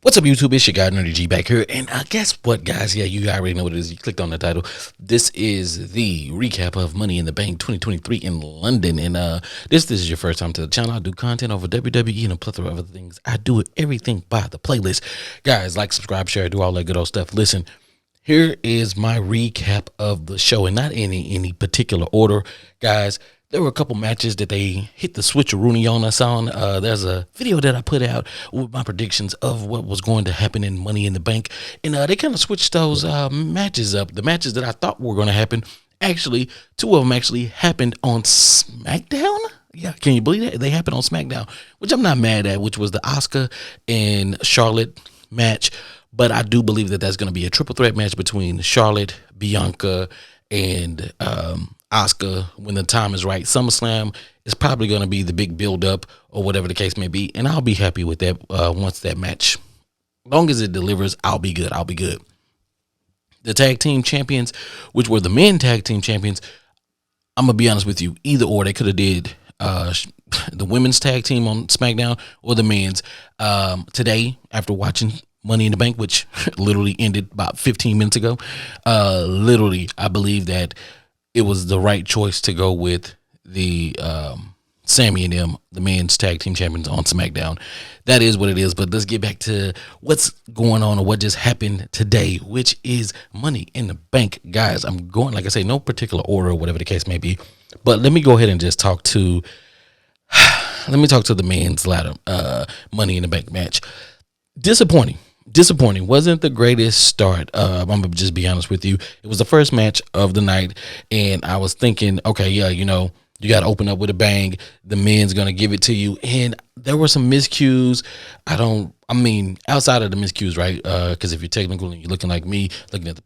What's up, YouTube? It's your guy Nerdy G back here, and guess what, guys? Yeah, you already know what it is. You clicked on the title. This is the recap of Money in the Bank 2023 in London, and this is your first time to the channel. I do content over WWE and a plethora of other things. I do everything by the playlist, guys. Like, subscribe, share, do all that good old stuff. Listen, here is my recap of the show, and not in any particular order, guys. There were a couple matches that they hit the switcheroony on us on. There's a video that I put out with my predictions of what was going to happen in Money in the Bank. And they kind of switched those matches up. The matches that I thought were going to happen, actually, two of them actually happened on SmackDown. Yeah, can you believe that? They happened on SmackDown, which I'm not mad at, which was the Asuka and Charlotte match. But I do believe that that's going to be a triple threat match between Charlotte, Bianca, and Asuka when the time is right. SummerSlam is probably going to be the big build up or whatever the case may be, and I'll be happy with that once that match, long as it delivers. I'll be good. The tag team champions, which were the men tag team champions, I'm gonna be honest with you, either or. They could have did the women's tag team on SmackDown or the men's. Today, after watching Money in the Bank, which literally ended about 15 minutes ago, literally I believe that it was the right choice to go with the Sammy and them, the men's tag team champions on SmackDown. That is what it is. But let's get back to what's going on or what just happened today, which is Money in the Bank, guys. I'm going, like I say, no particular order or whatever the case may be. But let me go ahead and just talk to the men's ladder Money in the Bank match. Disappointing. Wasn't the greatest start. I'm gonna just be honest with you. It was the first match of the night, and I was thinking, okay, yeah, you got to open up with a bang. The men's gonna give it to you, and there were some miscues. Outside of the miscues, right? Because if you're technical and you're looking like me, looking at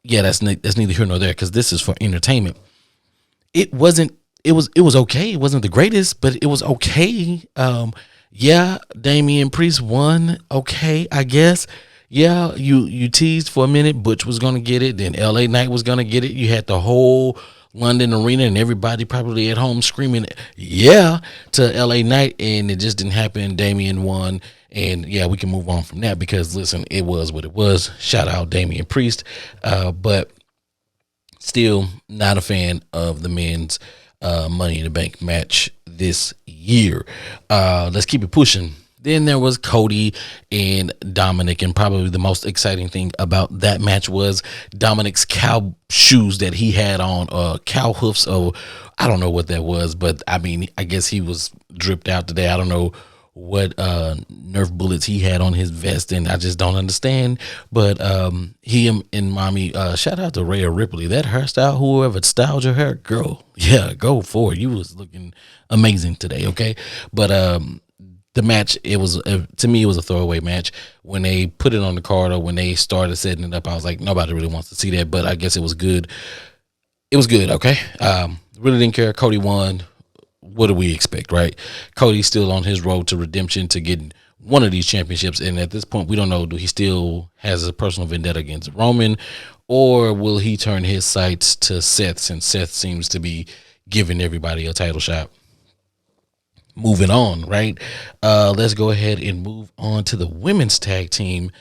that's neither here nor there. Because this is for entertainment. It wasn't. It was okay. It wasn't the greatest, but it was okay. Yeah, Damian Priest won. Okay, I guess. Yeah, you teased for a minute. Butch was going to get it. Then LA Knight was going to get it. You had the whole London arena and everybody probably at home screaming, yeah, to LA Knight. And it just didn't happen. Damian won. And yeah, we can move on from that because, listen, it was what it was. Shout out Damian Priest. But still not a fan of the men's Money in the Bank match this year. Let's keep it pushing. Then there was Cody and Dominic, and probably the most exciting thing about that match was Dominic's cow shoes that he had on, cow hoofs. Oh, I don't know what that was, but I guess he was dripped out today. I don't know what Nerf bullets he had on his vest, and I just don't understand. But him and mommy, shout out to Rhea Ripley. That hairstyle, whoever styled your hair, girl, yeah, go for it. You was looking amazing today, okay? But the match, it was to me, it was a throwaway match. When they put it on the card or when they started setting it up, I was like, nobody really wants to see that. But I guess it was good. It was good, okay? Really didn't care. Cody won. What do we expect, right? Cody's still on his road to redemption, to getting one of these championships. And at this point, we don't know, do he still has a personal vendetta against Roman, or will he turn his sights to Seth, since Seth seems to be giving everybody a title shot? Moving on, right? Let's go ahead and move on to the women's tag team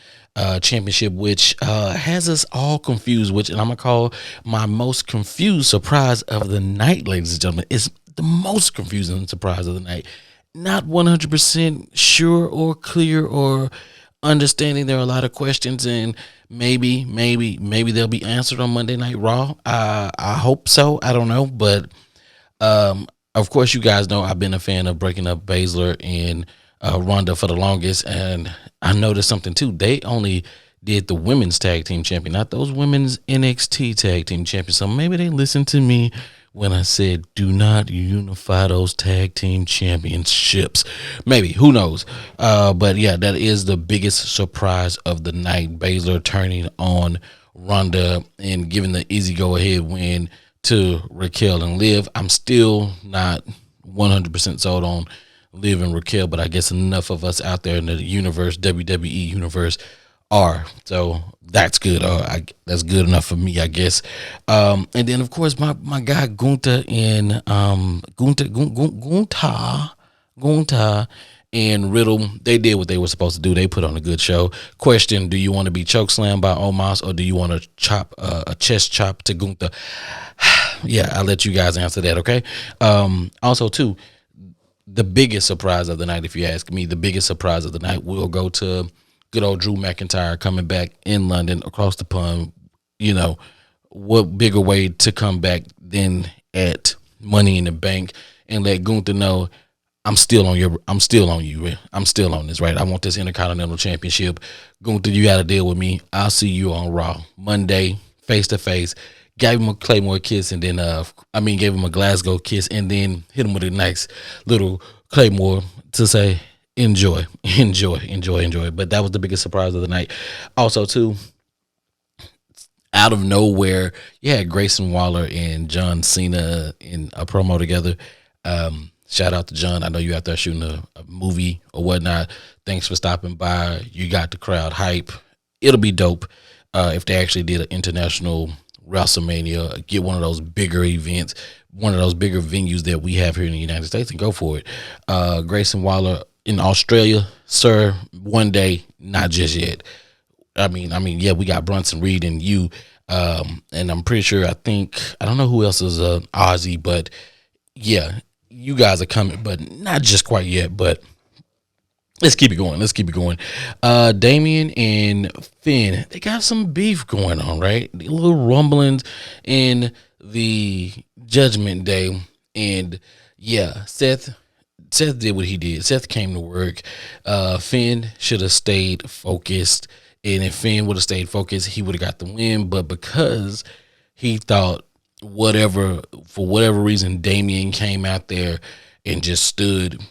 championship, which has us all confused, and I'm gonna call my most confused surprise of the night, ladies and gentlemen. It's the most confusing surprise of the night. Not 100% sure or clear or understanding. There are a lot of questions, and maybe they'll be answered on Monday Night Raw. I hope so. I don't know, but of course, you guys know I've been a fan of breaking up Baszler and Ronda for the longest, and I noticed something too. They only did the women's tag team champion, not those women's NXT tag team champions. So maybe they listened to me when I said, do not unify those tag team championships. Maybe, who knows? But yeah, that is the biggest surprise of the night. Baszler turning on Ronda and giving the easy go ahead win to Raquel and Liv. I'm still not 100% sold on Liv and Raquel, but I guess enough of us out there in the universe, WWE universe, are. So that's good. That's good enough for me, I guess. And then of course my guy Gunther and and Riddle, they did what they were supposed to do. They put on a good show. Question: do you want to be chokeslammed by Omos, or do you want to chop a chest chop to Gunther? Yeah, I'll let you guys answer that, okay? Also, too, the biggest surprise of the night, if you ask me, the biggest surprise of the night will go to good old Drew McIntyre coming back in London across the pond. You know, what bigger way to come back than at Money in the Bank and let Gunther know, I'm still on you. I'm still on this, right? I want this Intercontinental Championship. Gunther, you got to deal with me. I'll see you on Raw Monday, face to face. Gave him a Claymore kiss, and then gave him a Glasgow kiss, and then hit him with a nice little Claymore to say, enjoy. But that was the biggest surprise of the night. Also, too, out of nowhere, you had Grayson Waller and John Cena in a promo together. Shout out to John. I know you out there shooting a movie or whatnot. Thanks for stopping by. You got the crowd hype. It'll be dope if they actually did an international WrestleMania, get one of those bigger events, one of those bigger venues that we have here in the United States, and go for it. Grayson Waller in Australia, sir, one day, not just yet. I mean, yeah, we got Bronson Reed and you, and I'm pretty sure, I don't know who else is Aussie, but yeah, you guys are coming, but not just quite yet, but let's keep it going. Damian and Finn, they got some beef going on, right? The little rumblings in the Judgment Day. And yeah, Seth did what he did. Seth came to work. Finn should have stayed focused. And if Finn would have stayed focused, he would have got the win. But because he thought for whatever reason, Damian came out there and just stood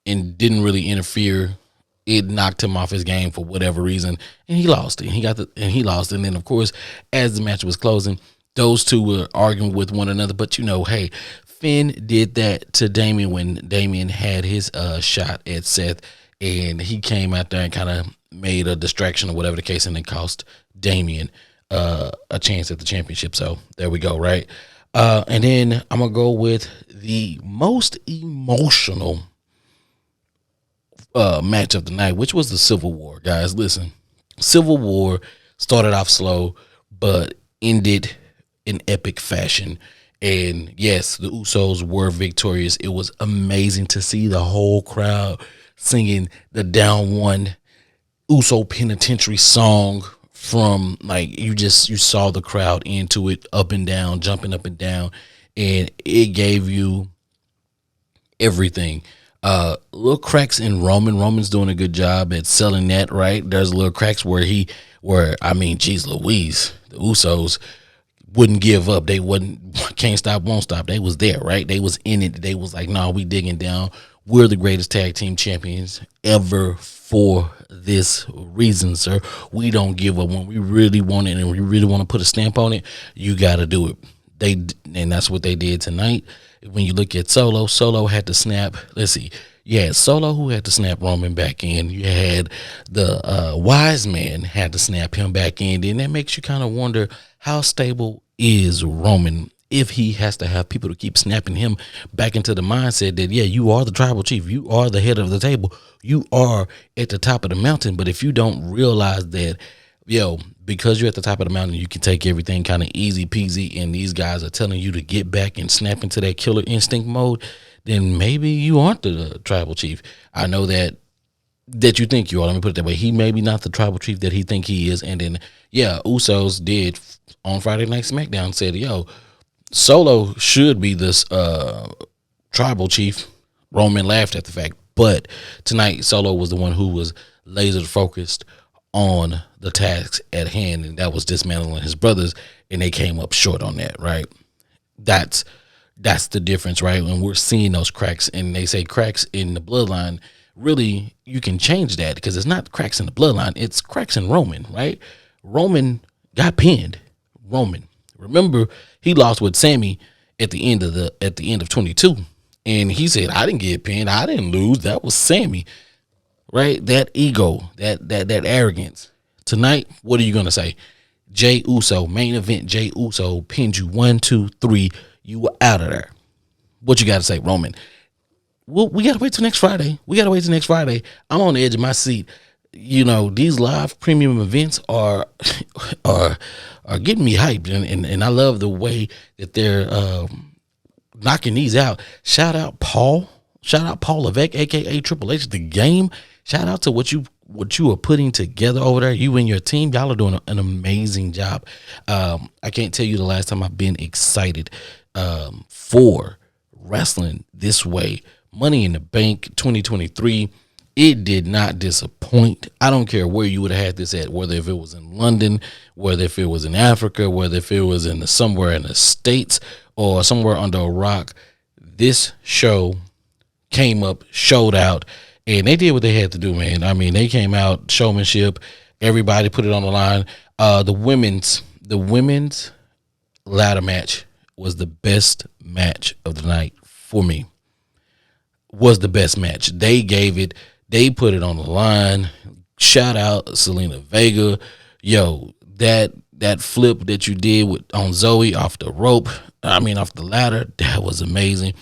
and didn't really interfere, it knocked him off his game for whatever reason, and he lost it. He lost. And then, of course, as the match was closing, those two were arguing with one another. But hey, Finn did that to Damian when Damian had his shot at Seth, and he came out there and kind of made a distraction or whatever the case, and it cost Damian a chance at the championship. So there we go, right? And then I'm gonna go with the most emotional match of the night, which was the Civil War. Guys, listen, Civil War started off slow but ended in epic fashion, and yes, the Usos were victorious. It was amazing to see the whole crowd singing the Down One Uso Penitentiary song. From you saw the crowd into it, up and down, jumping up and down, and it gave you everything. Little cracks in Roman's doing a good job at selling that, right? There's little cracks geez Louise, the Usos wouldn't give up. They can't stop, won't stop. They was there, right? They was in it. They was like, no, we digging down. We're the greatest tag team champions ever for this reason, sir. We don't give up. When we really want it and we really want to put a stamp on it, you got to do it. And that's what they did tonight. When you look at Solo had to snap. Let's see. You had Solo who had to snap Roman back in. You had the Wise Man had to snap him back in. And that makes you kind of wonder, how stable is Roman if he has to have people to keep snapping him back into the mindset that, yeah, you are the tribal chief. You are the head of the table. You are at the top of the mountain. But if you don't realize that, because you're at the top of the mountain, you can take everything kind of easy peasy, and these guys are telling you to get back and snap into that killer instinct mode, then maybe you aren't the tribal chief. I know that you think you are. Let me put it that way. He may be not the tribal chief that he think he is. And then, Usos did on Friday Night SmackDown said, Solo should be this tribal chief. Roman laughed at the fact. But tonight, Solo was the one who was laser focused on the task at hand, and that was dismantling his brothers, and they came up short on that, right? That's the difference, right? When we're seeing those cracks, and they say cracks in the bloodline, really, you can change that because it's not cracks in the bloodline, it's cracks in Roman, right? Roman got pinned. Remember, he lost with Sammy at the end of 22. And he said, I didn't get pinned. I didn't lose. That was Sammy, right? That ego, that arrogance. Tonight, what are you going to say? Jey Uso, main event, Jey Uso pinned you 1, 2, 3. You were out of there. What you got to say, Roman? we gotta wait till next Friday. We gotta wait till next Friday. I'm on the edge of my seat. You know, these live premium events are are getting me hyped, and I love the way that they're knocking these out. Shout out Paul Levesque, aka Triple H, the game. Shout out to what you are putting together over there. You and your team, y'all are doing an amazing job. I can't tell you the last time I've been excited for wrestling this way. Money in the Bank 2023, it did not disappoint. I don't care where you would have had this at, whether if it was in London, whether if it was in Africa, whether if it was in somewhere in the States or somewhere under a rock. This show came up, showed out, and they did what they had to do, man. I mean, they came out, showmanship, everybody put it on the line. The women's ladder match was the best match of the night for me. Was the best match. They gave it, they put it on the line. Shout out Selena Vega. Yo, that flip that you did on Zoe off the rope, off the ladder, that was amazing.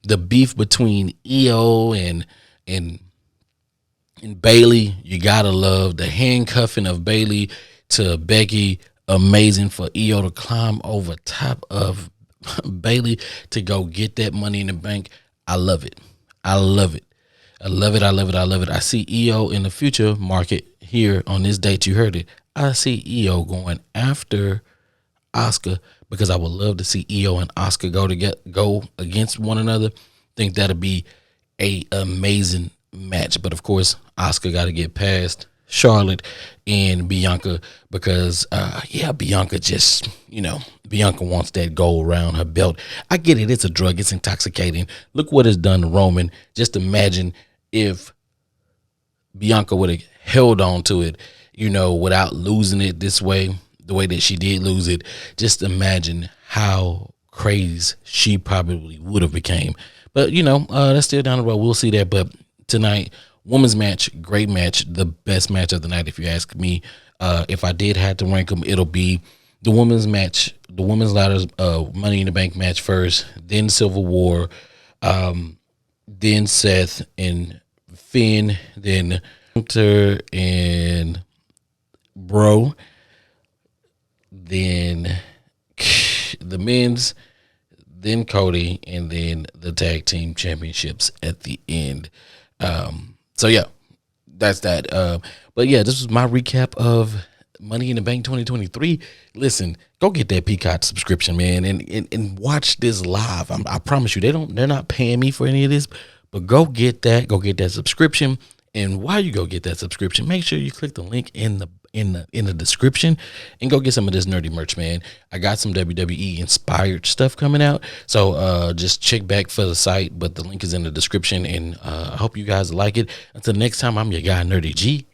The beef between Io and Bailey, you gotta love the handcuffing of Bailey to Becky. Amazing for Io to climb over top of Bailey to go get that Money in the Bank. I love it. I love it. I love it. I love it. I love it. I see Io in the future market here on this date. You heard it. I see Io going after Asuka because I would love to see Io and Asuka go against one another. Think that'll be a amazing match. But of course, Asuka got to get past Charlotte and Bianca because Bianca just, Bianca wants that gold around her belt. I get it. It's a drug. It's intoxicating. Look what it's done to Roman. Just imagine if Bianca would have held on to it, without losing it this way, the way that she did lose it. Just imagine how crazy she probably would have became. But, that's still down the road. We'll see that. But tonight, women's match, great match, the best match of the night, if you ask me. If I did have to rank them, it'll be the women's match, the women's ladders, Money in the Bank match first, then Civil War, then Seth and Finn, then Hunter and Bro, then the men's, then Cody, and then the tag team championships at the end. So yeah, that's that. But yeah, this was my recap of Money in the Bank 2023. Listen, go get that Peacock subscription, man, and watch this live. I promise you, they're not paying me for any of this, but go get that subscription. And while you go get that subscription, make sure you click the link in the description and go get some of this nerdy merch, man. I got some WWE inspired stuff coming out, so just check back for the site, but the link is in the description, and I hope you guys like it. Until next time, I'm your guy Nerdy G.